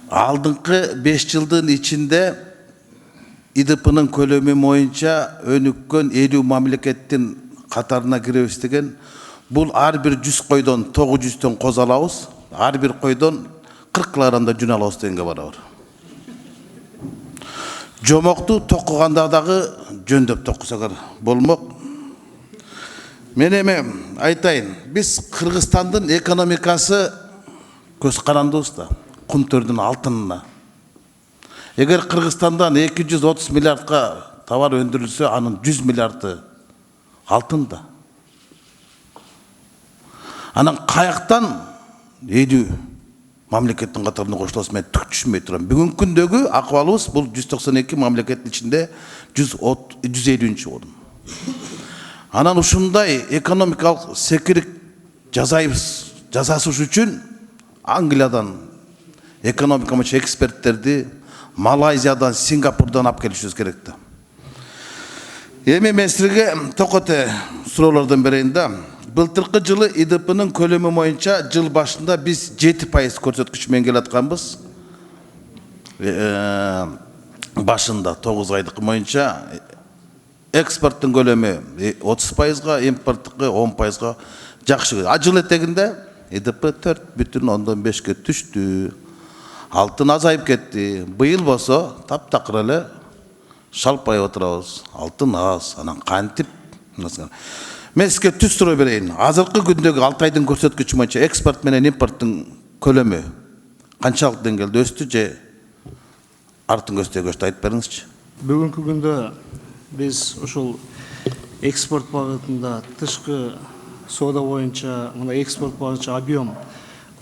Алдыңкы 5 жылдын ичинде ИДПнын көлөмү боюнча өнүккөн 50 мамлекеттин катарына киребиз деген. Бул ар бир 100 койдон 900төн коз алабыз, ар бир койдон 40 килограммда жүн алабыз дегенге барабар. Жомокту токуганда дагы жөндөп токусаңар болмок. Мен эми айтайын, биз Кыргызстандын экономикасы көз карандыбыз да, кум төрдүн алтынына. Эгер Кыргызстандан 230 миллиардка товар өндүрүлсө, анын 100 миллиарды алтында. Анан каяктан 50 мамлекеттин катарына кошуласы мен түк түшүнбөй турам. Бүгүнкү күндөгү акыбалыбыз бул 192 мамлекеттин ичинде 150-нчи орун. Анан ушундай экономикалык секирик жасасыш үчүн Англиядан экономика боюнча эксперттерди, Малайзиядан, Сингапурдан алып келишибиз керек да. Эми мен силерге токоте суроолордон берейин да. Былтыркы жылы ИДПнын көлөмү боюнча жыл башында биз 7% көрсөткүч менен келатканбыз. Башында 9 айдык боюнча экспорттун көлөмү 30%га, импорттуку 10%га жакшы. А жыл этегинде ИДП 4,5-ке түштү. Алтын азайып кетти. Быйыл болсо таптакыр эле шалпайып отурабыз. Алтын аз, анан кантип? Мен сизге түз суроо берейин. Азыркы күндөгү 6 айдын көрсөткүчү боюнча экспорт менен импорттун көлөмү канчалык деңгээлде өстү же артын көздөй көчтү, айтып бериңизчи. Бүгүнкү күндө биз ушул экспорт багытында тышкы соода боюнча, мына экспорт боюнча объем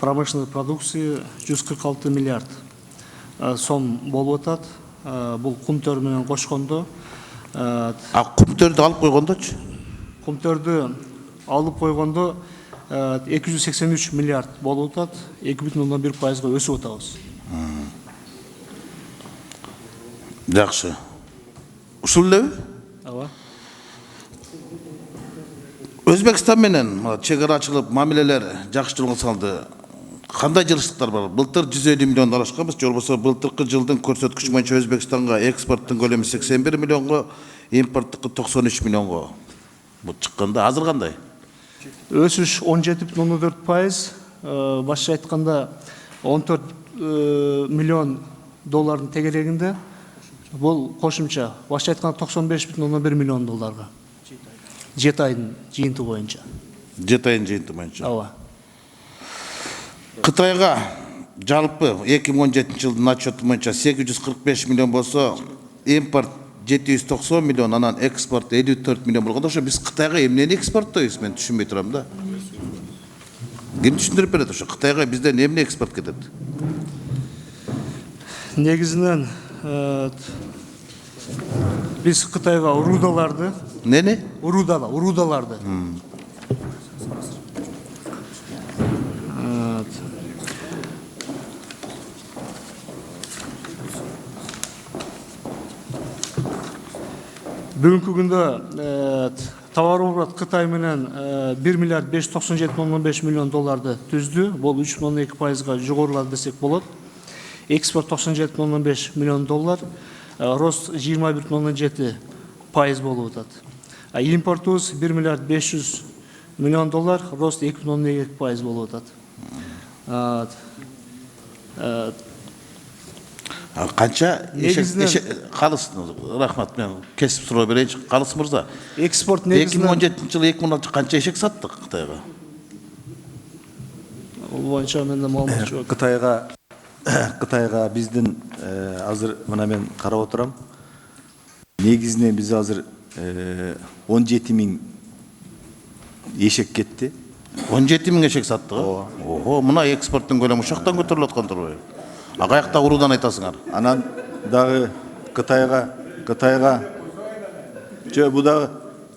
промышленной продукции 146 миллиард сом болуп атат. Бул кум төр менен кошкондо. Кум төрдү алып койгондочу? Кум төрдү алып койгондо 283 миллиард болуп атат. 2,1%га өсүп атабыз. Жакшы. Ушул элеби? Ооба. Өзбекстан менен чек ара ачылып, мамилелер жакшы жолго салды. Кандай жылыштыктар бар? Былтыр 150 миллион алышканбыз, же болбосо былтыркы жылдын көрсөткүчү боюнча Өзбекстанга экспорттун көлөмү 81 миллионго, импорттуку 93 миллионго бул чыкканда. Азыр кандай? Өсүш 17,4%, башка айтканда 14 миллион доллардын тегерегинде. Бул кошумча, башка айтканда 95,1 миллион долларга. 7 айдын жыйынты боюнча. 7 айдын жыйынты боюнча. Ооба. Кытайга жалпы 2017 жылдын отчету боюнча 845 миллион болсо, импорт 790 миллион, анан экспорт 54 миллион болгондо, ошо биз Кытайга эмнени экспорттойбуз, мен түшүнбөй турам да. Ким түшүндүрүп берет ошо? Кытайга бизден эмне экспорт кетет? Негизинен биз Кытайга рудаларды, Нени? рудаларды. Бүгүнкү күндө товар оборот Кытай менен 1 миллиард 597,5 миллион долларды түздү. Бул 3,2%га жогорулады десек болот. Экспорт 97,5 миллион доллар, рост 21,7% болуп атат. Импортубуз 1 миллиард 500 миллион доллар, рост 2,2% болуп атат. Канча калыс, рахмат, мен кесип суроо берейинчи. Калыс мырза. Экспорт негизинен 2017 жылы 2016 канча эшек саттык Кытайга? Бул боюнча менде маалымат жок. Кытайга биздин азыр мына мен карап отурам. Негизинен биз азыр 17 миң эшек кетти. 17 миң эшек саттык. Ого, мына экспорттун көлөмү ушактан көтөрүлүп аткан турбайбы? Каякта урудан айтасыңар? Анан дагы Кытайга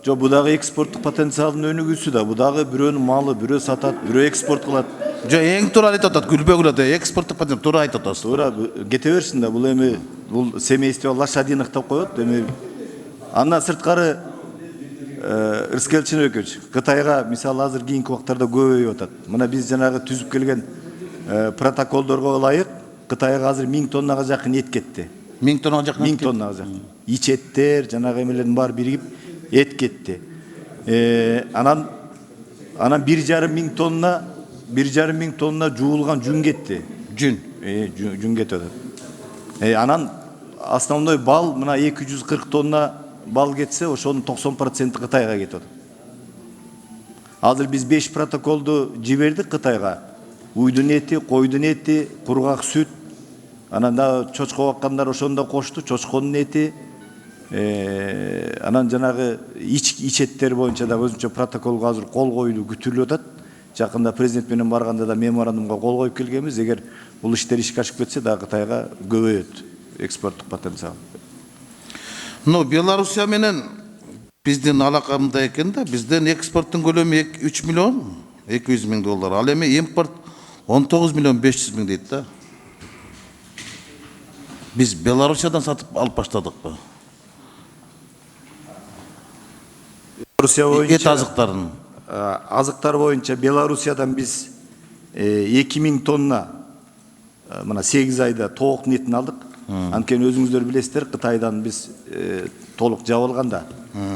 бу дагы экспорттук потенциалдын өнүгүүсү да. Бу дагы бирөөнүн малы, бирөө сатат, бирөө экспорт кылат. Эң туура айтып атат, күлбөгүлө да экспорттук потенциал туура айтып атасыз. Туура кете берсин да, бул эми бул семейство лошадиных деп коет. Эми андан сырткары Ырыскел Чынөкөч, Кытайга мисалы азыр кийинки убактарда көбөйүп атат. Мына биз жанагы түзүп келген протоколдорго ылайык Кытайга азыр 1000 тоннага жакын эт кетти. 1000 тоннаға жақын 1000 тоннага жакын. Ичеттер, жанагы эмелердин баары биригип эт кетти. Анан 1,5 миң тонна, 1,5 миң тонна жуылган жүн кетти. Жүн. Жүн кетти. Анан основной бал мына 240 тонна бал кетсе, ошонун 90% Кытайга кетет. Азыр биз 5 протоколду жибердик Кытайга. Уйдун эти, койдун эти, кургак сүт, анан да чочко баккандар ошондо кошту, чочконун эти, анан жанагы ичеттер боюнча да өзүнчө протоколго азыр кол коюлуу күтүлүп атат. Жакында президент менен барганда да меморандумга кол коюп келгенбиз. Эгер бул иштер ишке ашып кетсе, да Кытайга көбөйөт экспорттук потенциал. Белоруссия менен биздин алакамда экен да, бизден экспорттун көлөмү 3 миллион 200 миң доллар. Ал эми импорт 19 миллион 500 миң дейт да. Biz Belarus'tan satıp alıp başladık mı? Rusya boyunca Et azıklarının. Azıklar boyunca Belarus'tan biz 2000 tonna mına 8 ayda toğuk niyetini aldık. Anken özüңүздөр билесиздер, Кытайдан biz толук жабылган да.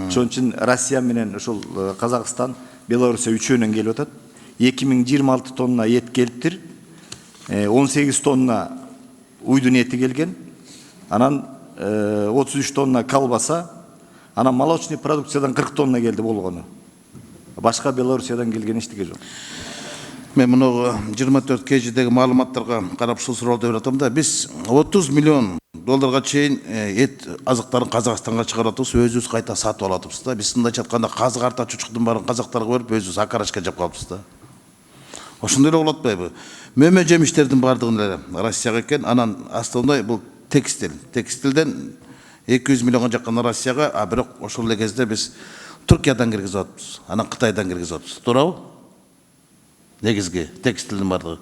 Ошон үчүн Россия менен ошол Казакстан, Белоруссия үчөөнөн келип атат. 2026 тонна ет келиптир. 18 тонна уйдун эти келген. Анан 33 тонна колбаса, анан молочный продукциядан 40 тонна келди болгону. Башка Белоруссиядан келген эчтеке жок. Мен мына 24 кежидеги маалыматтарга карап ушул суроолду берип атам да, биз 30 миллион долларга чейин эт азыктарын Казакстанга чыгарып атабыз, өзүбүз кайта сатып алып атабыз да. Биз мындайча айтканда казык арта чучуктун баарын казактарга берип, өзүбүз акарашка жап калыпбыз да. Ошондой эле болот атпайбы? Мөмө жемиштердин баардыгын эле Россияга экен, анан основной бул текстиль. Текстилден 200 миллионга жакын Россияга, а бирок ошол эле кезде биз Түркиядан киргизип атабыз, анан Кытайдан киргизип атабыз. Туурабы? Негизги текстилдин баардыгы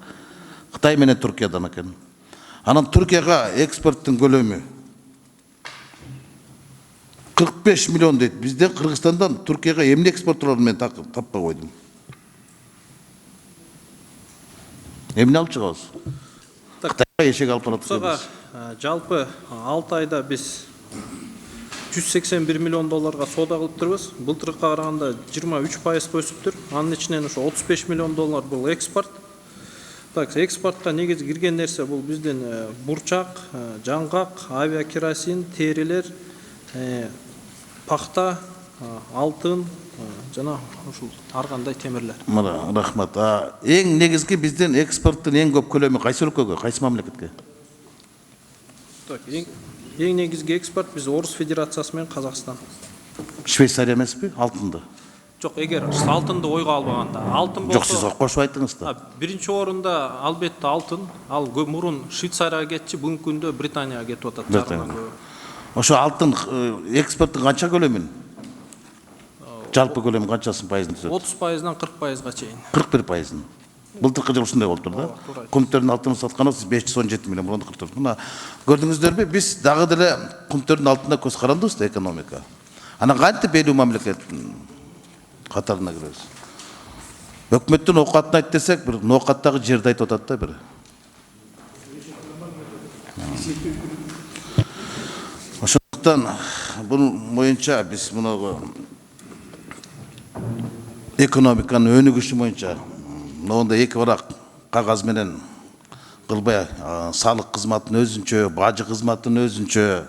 Кытай менен Түркиядан экен. Анан Түркияга экспорттун көлөмү 45 миллион дейт. Бизден Кыргызстандан Түркияга эмне экспорттолорун мен таппай койдум. Эмне алып чыгабыз? Кытайга эшек алып баратабыз. Жалпы 6 айда біз 181 миллион долларға сода кылып турбуз. Былтыркыга караганда 23% өсүптүр. Анын ичинен ошо 35 миллион доллар бул экспорт. Так, экспортко негизи кирген нерсе бул бизден бурчак, жаңгак, авиакеросин, терилер, пахта, алтын, жана ушул ар кандай темирлер. Мына рахмат. Эң негизги бизден экспорттун эң көп көлөмү кайсы өлкөгө, кайсы мамлекетке? Так, эң негизги экспорт биз Орус Федерациясы менен Казакстан. Швейцария эмеспи? Алтынды. Жок, эгер алтынды ойго албаганда, алтын болсо. Жок, сиз кошуп айттыңыз да. Биринчи орунда албетте алтын, ал мурун Швейцарияга кетчи, бүгүнкү күндө Британияга кетип атат. Жарымдан көп. Ошо алтын экспорттун канча көлөмүн? Жалпы көлөмү канчасын пайызын түзөт? 30%-дан 40%га чейин. 41%. Былтыркы жыл ушундай болуптур да. Кумтөрдүн алтынын сатканыбыз 517 миллион мурун 44. Мына көрдүңүздөрбү, биз дагы деле кумтөрдүн алтынына көз карандыбыз да экономика. Анан кантип элүү мамлекеттин катарына киребиз? Өкмөттүн оокатын айт десек, бир ноокаттагы жерди айтып атат да бир. Ошондуктан бул боюнча биз муну экономиканын өнүгүшү боюнча мында эки барак кагаз менен кылбай салык кызматынын өзүнчө, бажы кызматынын өзүнчө,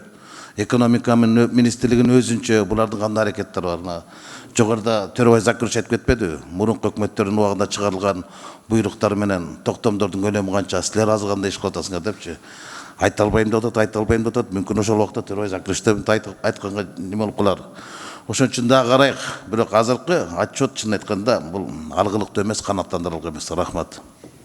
экономика министрлигинин өзүнчө булардын кандай аракеттери бар. Жогоруда Төрөбай Закирович айтып кетпедиби? Мурунку өкмөттөрдүн убагында чыгарылган буйруктар менен токтомдордун көлөмү канча, силер азыр кандай иш кылып атасыңар депчи. Айта албайм деп атат, мүмкүн ошол убакта Төрөбай Закирович айтканга неме болуп калар. Ошон үчүн дагы карайык. Бирок азыркы отчет чын айтканда бул алгылыктуу эмес, канааттандырылган эмес. Рахмат.